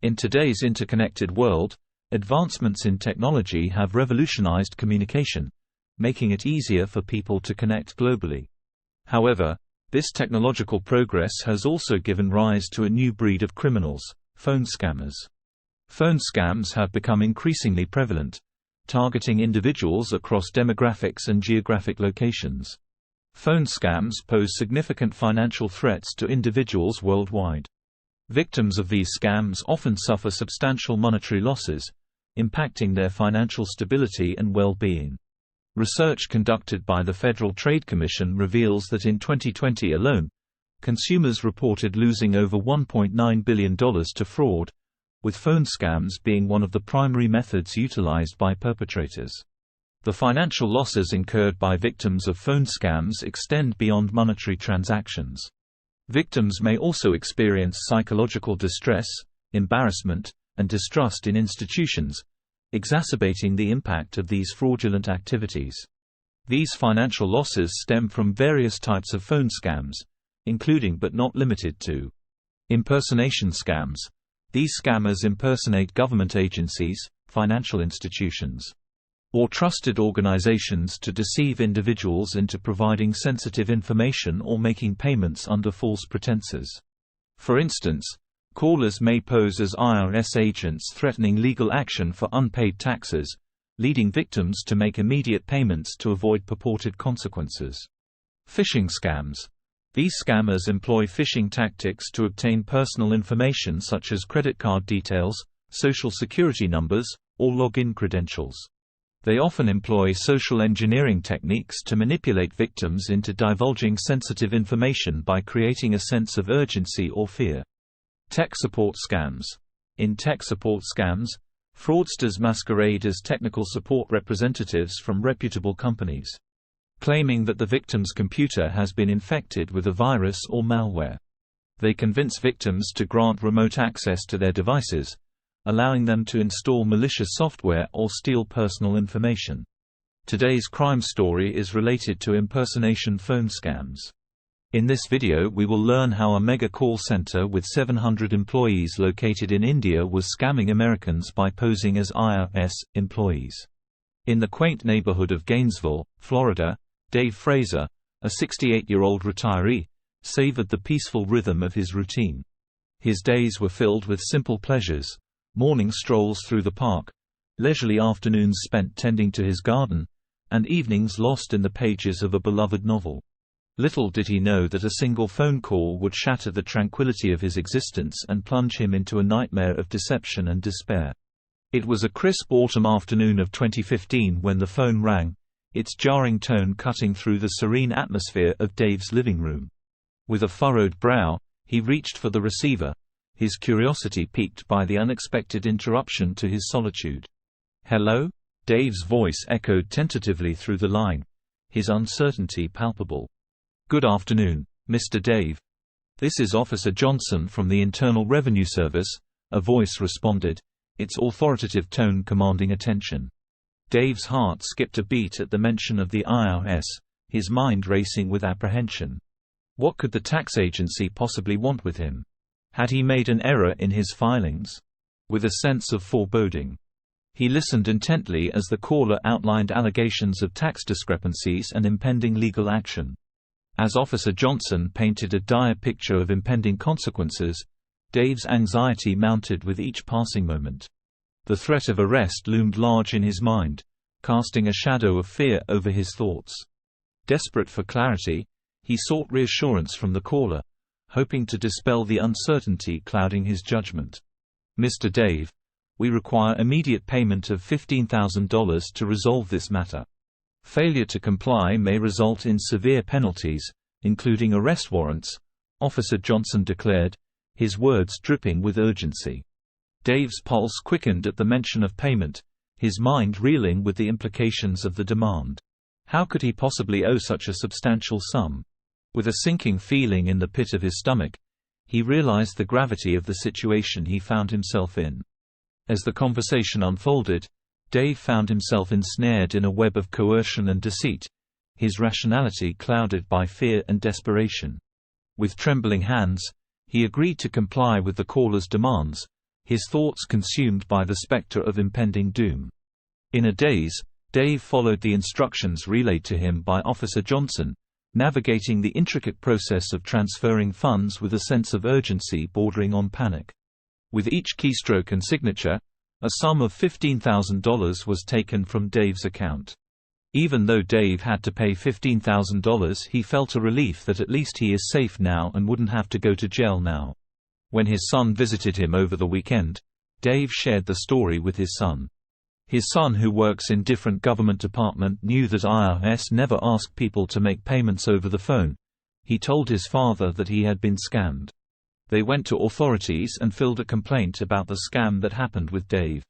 In today's interconnected world, advancements in technology have revolutionized communication, making it easier for people to connect globally. However, this technological progress has also given rise to a new breed of criminals: phone scammers. Phone scams have become increasingly prevalent, targeting individuals across demographics and geographic locations. Phone scams pose significant financial threats to individuals worldwide. Victims of these scams often suffer substantial monetary losses, impacting their financial stability and well-being. Research conducted by the Federal Trade Commission reveals that in 2020 alone, consumers reported losing over $1.9 billion to fraud, with phone scams being one of the primary methods utilized by perpetrators. The financial losses incurred by victims of phone scams extend beyond monetary transactions. Victims may also experience psychological distress, embarrassment, and distrust in institutions, exacerbating the impact of these fraudulent activities. These financial losses stem from various types of phone scams, including but not limited to impersonation scams. These scammers impersonate government agencies, financial institutions, or trusted organizations to deceive individuals into providing sensitive information or making payments under false pretenses. For instance, callers may pose as IRS agents threatening legal action for unpaid taxes, leading victims to make immediate payments to avoid purported consequences. Phishing scams. These scammers employ phishing tactics to obtain personal information such as credit card details, social security numbers, or login credentials. They often employ social engineering techniques to manipulate victims into divulging sensitive information by creating a sense of urgency or fear. Tech support scams. In tech support scams, fraudsters masquerade as technical support representatives from reputable companies, claiming that the victim's computer has been infected with a virus or malware. They convince victims to grant remote access to their devices, allowing them to install malicious software or steal personal information. Today's crime story is related to impersonation phone scams. In this video we will learn how a mega call center with 700 employees located in India was scamming Americans by posing as IRS employees. In the quaint neighborhood of Gainesville, Florida, Dave Fraser, a 68-year-old retiree, savored the peaceful rhythm of his routine. His days were filled with simple pleasures: morning strolls through the park, leisurely afternoons spent tending to his garden, and evenings lost in the pages of a beloved novel. Little did he know that a single phone call would shatter the tranquility of his existence and plunge him into a nightmare of deception and despair. It was a crisp autumn afternoon of 2015 when the phone rang, its jarring tone cutting through the serene atmosphere of Dave's living room. With a furrowed brow, he reached for the receiver, his curiosity piqued by the unexpected interruption to his solitude. "Hello?" Dave's voice echoed tentatively through the line, his uncertainty palpable. "Good afternoon, Mr. Dave. This is Officer Johnson from the Internal Revenue Service," a voice responded, its authoritative tone commanding attention. Dave's heart skipped a beat at the mention of the IRS, his mind racing with apprehension. What could the tax agency possibly want with him? Had he made an error in his filings? With a sense of foreboding, he listened intently as the caller outlined allegations of tax discrepancies and impending legal action. As Officer Johnson painted a dire picture of impending consequences, Dave's anxiety mounted with each passing moment. The threat of arrest loomed large in his mind, casting a shadow of fear over his thoughts. Desperate for clarity, he sought reassurance from the caller, hoping to dispel the uncertainty clouding his judgment. "Mr. Dave, we require immediate payment of $15,000 to resolve this matter. Failure to comply may result in severe penalties, including arrest warrants," Officer Johnson declared, his words dripping with urgency. Dave's pulse quickened at the mention of payment, his mind reeling with the implications of the demand. How could he possibly owe such a substantial sum? With a sinking feeling in the pit of his stomach, he realized the gravity of the situation he found himself in. As the conversation unfolded, Dave found himself ensnared in a web of coercion and deceit, his rationality clouded by fear and desperation. With trembling hands, he agreed to comply with the caller's demands, his thoughts consumed by the specter of impending doom. In a daze, Dave followed the instructions relayed to him by Officer Johnson, navigating the intricate process of transferring funds with a sense of urgency bordering on panic. With each keystroke and signature, a sum of $15,000 was taken from Dave's account. Even though Dave had to pay $15,000, he felt a relief that at least he is safe now and wouldn't have to go to jail now. When his son visited him over the weekend, Dave shared the story with his son. His son, who works in different government department, knew that IRS never asked people to make payments over the phone. He told his father that he had been scammed. They went to authorities and filed a complaint about the scam that happened with Dave.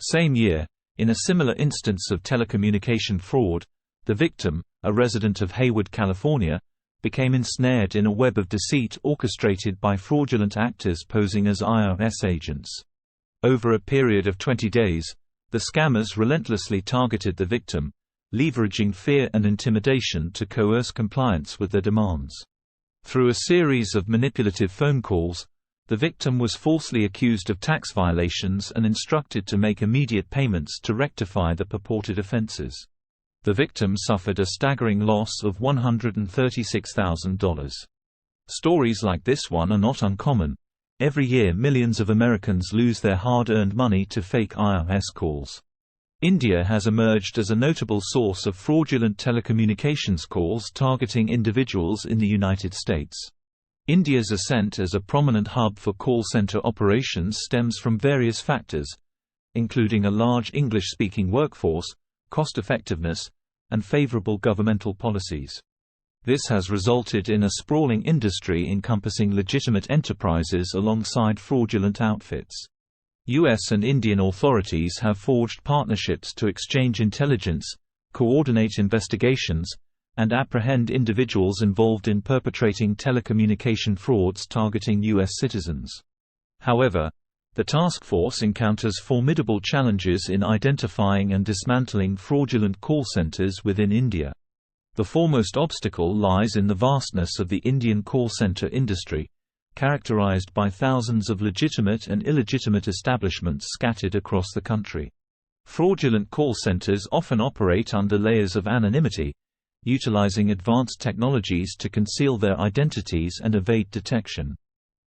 Same year, in a similar instance of telecommunication fraud, the victim, a resident of Hayward, California, became ensnared in a web of deceit orchestrated by fraudulent actors posing as IRS agents. Over a period of 20 days, the scammers relentlessly targeted the victim, leveraging fear and intimidation to coerce compliance with their demands. Through a series of manipulative phone calls, the victim was falsely accused of tax violations and instructed to make immediate payments to rectify the purported offenses. The victim suffered a staggering loss of $136,000. Stories like this one are not uncommon. Every year millions of Americans lose their hard-earned money to fake IRS calls. India has emerged as a notable source of fraudulent telecommunications calls targeting individuals in the United States. India's ascent as a prominent hub for call center operations stems from various factors, including a large English-speaking workforce, cost-effectiveness, and favorable governmental policies. This has resulted in a sprawling industry encompassing legitimate enterprises alongside fraudulent outfits. U.S. and Indian authorities have forged partnerships to exchange intelligence, coordinate investigations, and apprehend individuals involved in perpetrating telecommunication frauds targeting U.S. citizens. However, the task force encounters formidable challenges in identifying and dismantling fraudulent call centers within India. The foremost obstacle lies in the vastness of the Indian call center industry, characterized by thousands of legitimate and illegitimate establishments scattered across the country. Fraudulent call centers often operate under layers of anonymity, utilizing advanced technologies to conceal their identities and evade detection.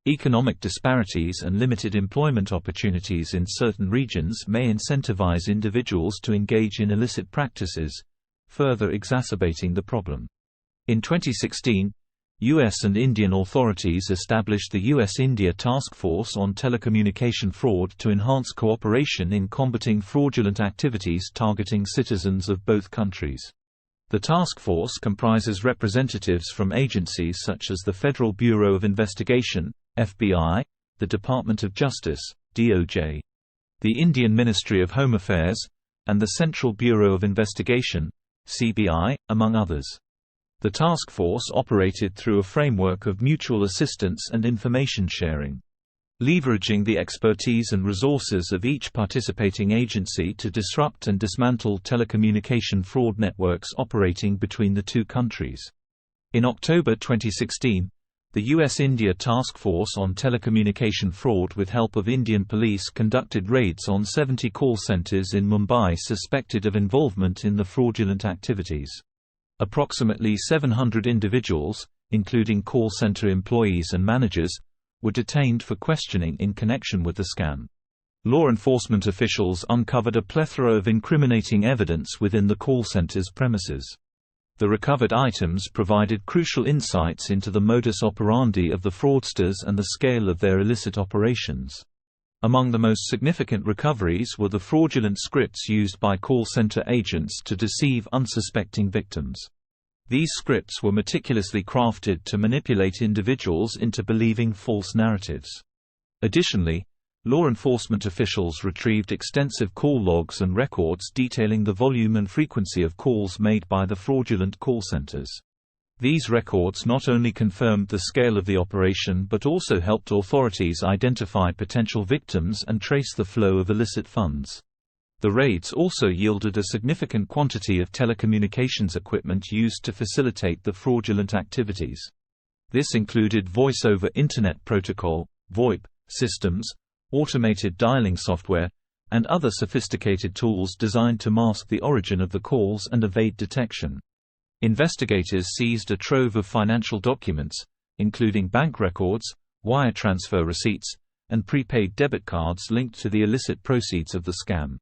Economic disparities and limited employment opportunities in certain regions may incentivize individuals to engage in illicit practices, further exacerbating the problem. In 2016, U.S. and Indian authorities established the U.S.-India Task Force on Telecommunication Fraud to enhance cooperation in combating fraudulent activities targeting citizens of both countries. The task force comprises representatives from agencies such as the Federal Bureau of Investigation, FBI, the Department of Justice, DOJ, the Indian Ministry of Home Affairs, and the Central Bureau of Investigation, CBI, among others. The task force operated through a framework of mutual assistance and information sharing, leveraging the expertise and resources of each participating agency to disrupt and dismantle telecommunication fraud networks operating between the two countries. In October 2016, the U.S.-India Task Force on Telecommunication Fraud with help of Indian police conducted raids on 70 call centers in Mumbai suspected of involvement in the fraudulent activities. Approximately 700 individuals, including call center employees and managers, were detained for questioning in connection with the scam. Law enforcement officials uncovered a plethora of incriminating evidence within the call center's premises. The recovered items provided crucial insights into the modus operandi of the fraudsters and the scale of their illicit operations. Among the most significant recoveries were the fraudulent scripts used by call center agents to deceive unsuspecting victims. These scripts were meticulously crafted to manipulate individuals into believing false narratives. Additionally, law enforcement officials retrieved extensive call logs and records detailing the volume and frequency of calls made by the fraudulent call centers. These records not only confirmed the scale of the operation but also helped authorities identify potential victims and trace the flow of illicit funds. The raids also yielded a significant quantity of telecommunications equipment used to facilitate the fraudulent activities. This included Voice over Internet Protocol (VoIP) systems, automated dialing software, and other sophisticated tools designed to mask the origin of the calls and evade detection. Investigators seized a trove of financial documents, including bank records, wire transfer receipts, and prepaid debit cards linked to the illicit proceeds of the scam.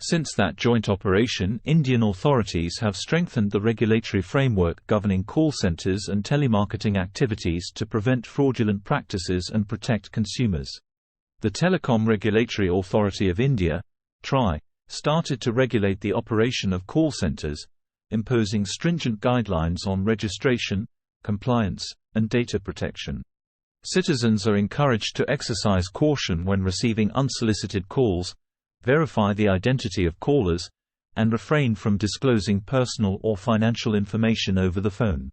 Since that joint operation, Indian authorities have strengthened the regulatory framework governing call centers and telemarketing activities to prevent fraudulent practices and protect consumers. The Telecom Regulatory Authority of India (TRAI) started to regulate the operation of call centers, imposing stringent guidelines on registration, compliance, and data protection. Citizens are encouraged to exercise caution when receiving unsolicited calls, verify the identity of callers, and refrain from disclosing personal or financial information over the phone.